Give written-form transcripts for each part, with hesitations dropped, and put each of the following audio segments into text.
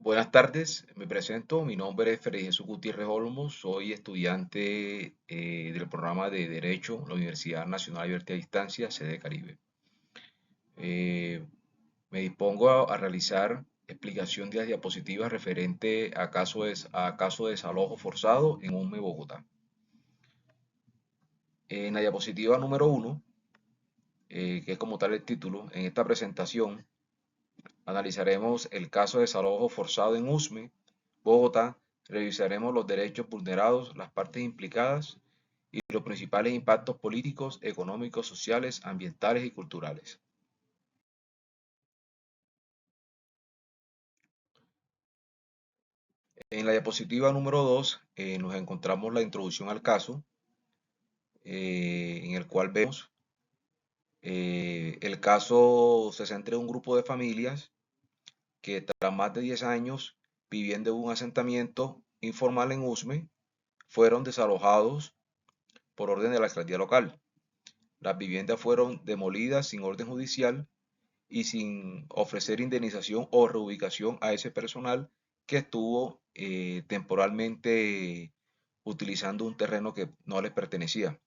Buenas tardes, me presento, mi nombre es Freddy Jesús Gutiérrez Olmos, soy estudiante del programa de Derecho en la Universidad Nacional Abierta a Distancia, sede Caribe. Eh, Me dispongo a realizar explicación de las diapositivas referente a caso de desalojo forzado en UME, Bogotá. En la diapositiva número 1, que es como tal el título, en esta presentación analizaremos el caso de desalojo forzado en USME, Bogotá. Revisaremos los derechos vulnerados, las partes implicadas y los principales impactos políticos, económicos, sociales, ambientales y culturales. En la diapositiva número 2 nos encontramos la introducción al caso, en el cual vemos el caso se centra en un grupo de familias que tras más de 10 años viviendo en un asentamiento informal en Usme, fueron desalojados por orden de la alcaldía local. Las viviendas fueron demolidas sin orden judicial y sin ofrecer indemnización o reubicación a ese personal que estuvo temporalmente utilizando un terreno que no les pertenecía.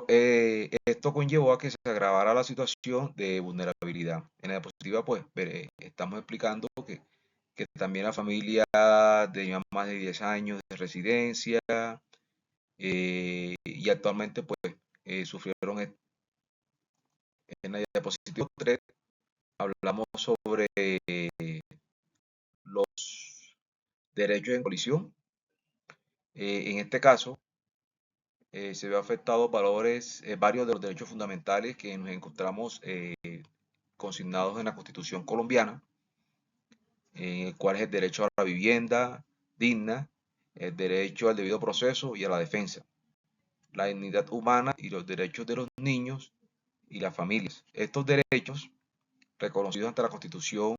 Esto conllevó a que se agravara la situación de vulnerabilidad. En la diapositiva, pues, estamos explicando que también la familia tenía más de 10 años de residencia y actualmente, pues, sufrieron. En la diapositiva 3 hablamos sobre los derechos en colisión. En este caso, se ve afectados varios de los derechos fundamentales que nos encontramos consignados en la Constitución colombiana, en cual es el derecho a la vivienda digna, el derecho al debido proceso y a la defensa, la dignidad humana y los derechos de los niños y las familias. Estos derechos, reconocidos ante la Constitución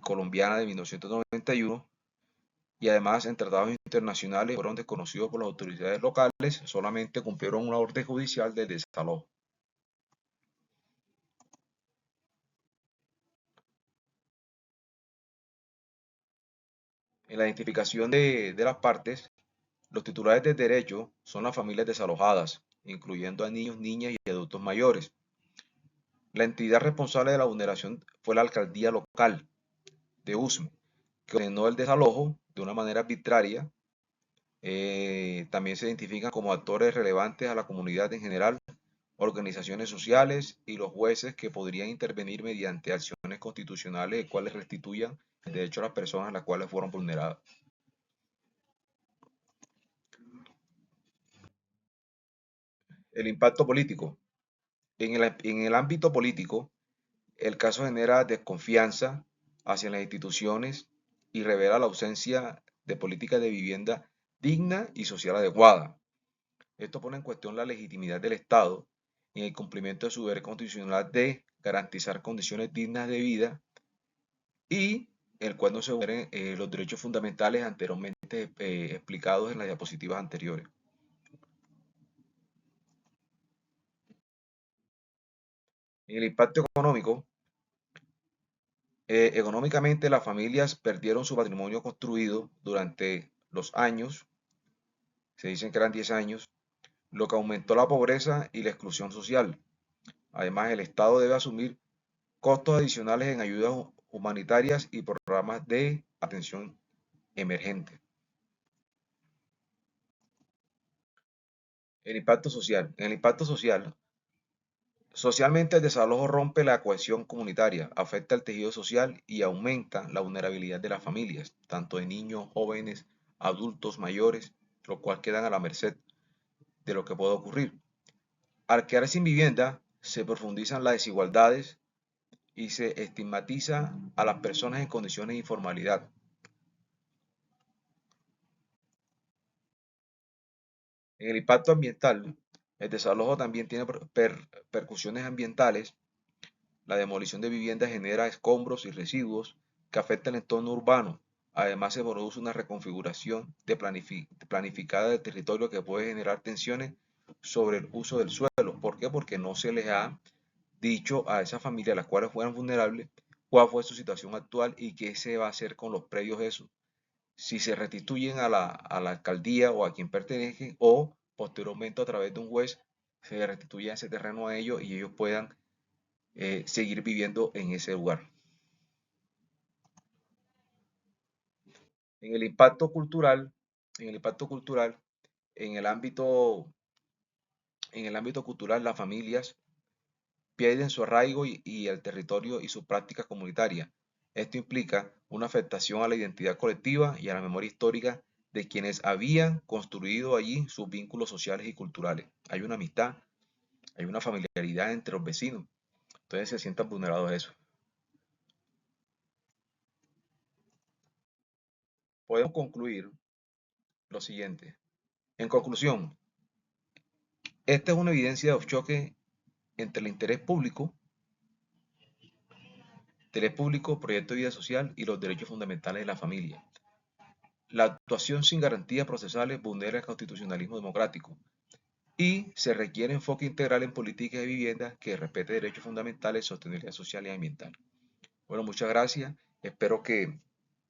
colombiana de 1991, y además en tratados internacionales fueron desconocidos por las autoridades locales, solamente cumplieron una orden judicial de desalojo. En la identificación de las partes, los titulares de derecho son las familias desalojadas, incluyendo a niños, niñas y adultos mayores. La entidad responsable de la vulneración fue la alcaldía local de Usme, que ordenó el desalojo de una manera arbitraria. También se identifican como actores relevantes a la comunidad en general, organizaciones sociales y los jueces que podrían intervenir mediante acciones constitucionales de cuales restituyan el derecho a las personas a las cuales fueron vulneradas. El impacto político. En el ámbito político, el caso genera desconfianza hacia las instituciones y revela la ausencia de políticas de vivienda digna y social adecuada. Esto pone en cuestión la legitimidad del Estado en el cumplimiento de su deber constitucional de garantizar condiciones dignas de vida y el cual no se vulneren los derechos fundamentales anteriormente explicados en las diapositivas anteriores. En el impacto económico, económicamente las familias perdieron su patrimonio construido durante los años, se dicen que eran 10 años, lo que aumentó la pobreza y la exclusión social. Además, el Estado debe asumir costos adicionales en ayudas humanitarias y programas de atención emergente. El impacto social. En el impacto social, socialmente el desalojo rompe la cohesión comunitaria, afecta el tejido social y aumenta la vulnerabilidad de las familias, tanto de niños, jóvenes, adultos, mayores, los cuales quedan a la merced de lo que pueda ocurrir. Al quedar sin vivienda, se profundizan las desigualdades y se estigmatiza a las personas en condiciones de informalidad. En el impacto ambiental, el desalojo también tiene percusiones ambientales. La demolición de viviendas genera escombros y residuos que afectan el entorno urbano. Además, se produce una reconfiguración planificada del territorio que puede generar tensiones sobre el uso del suelo. ¿Por qué? Porque no se les ha dicho a esas familias, las cuales fueran vulnerables, cuál fue su situación actual y qué se va a hacer con los predios esos, si se restituyen a la alcaldía o a quien pertenecen o posteriormente a través de un juez se restituye ese terreno a ellos y ellos puedan seguir viviendo en ese lugar. En el impacto cultural, en el impacto cultural, en el ámbito, en el ámbito cultural, las familias pierden su arraigo y el territorio y sus prácticas comunitarias. Esto implica una afectación a la identidad colectiva y a la memoria histórica de quienes habían construido allí sus vínculos sociales y culturales. Hay una amistad, hay una familiaridad entre los vecinos, entonces se sientan vulnerados a eso. Podemos concluir lo siguiente. En conclusión, esta es una evidencia de choque entre el interés público, proyecto de vida social y los derechos fundamentales de la familia. La actuación sin garantías procesales vulnera el constitucionalismo democrático y se requiere enfoque integral en políticas de vivienda que respete derechos fundamentales, sostenibilidad social y ambiental. Bueno, muchas gracias. Espero que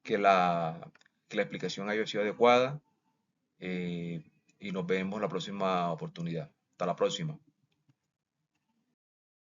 la, que la explicación haya sido adecuada, eh, y nos vemos la próxima oportunidad. Hasta la próxima.